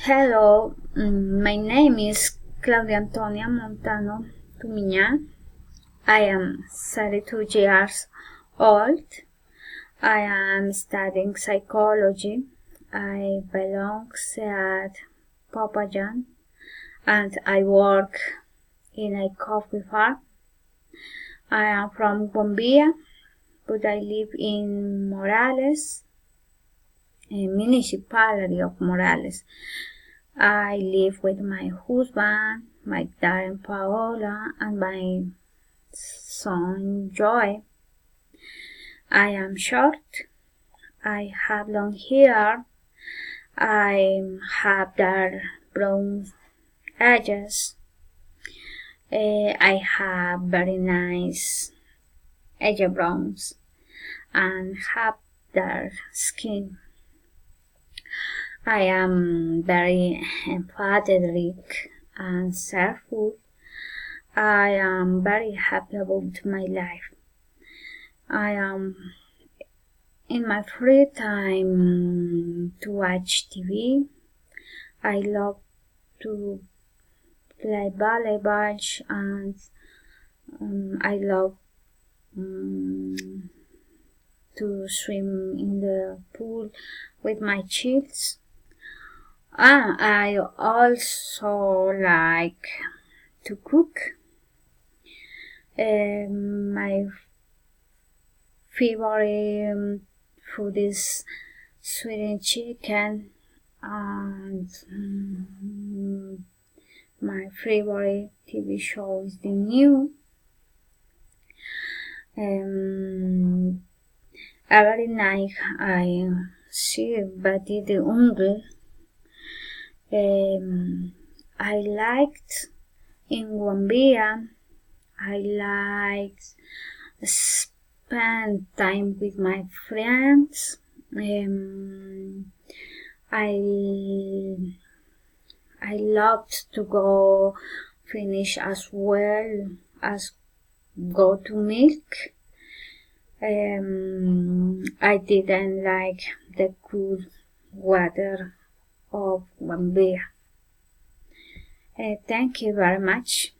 Hello, my name is Claudia Antonia Montano Tumiña. I am 32 years old. I am studying psychology. I belong at Popayan and I work in a coffee farm. I am from Bombilla, but I live in Morales, a municipality of Morales. I live with my husband, my daughter Paola, and my son Joy. I am short. I have long hair. I have dark brown edges. I have very nice eyebrows and have dark skin. I am very empathetic and cheerful. I am very happy about my life. I am in my free time to watch TV. I love to play volleyball and I love to swim in the pool with my kids. I also like to cook. My favorite food is sweet chicken, and my favorite TV show is The New. Every night I see Betty the Ungle. I liked in Wambia. I liked spend time with my friends. I loved to go finish as well as go to milk. I didn't like the cool weather of Wambia. Thank you very much.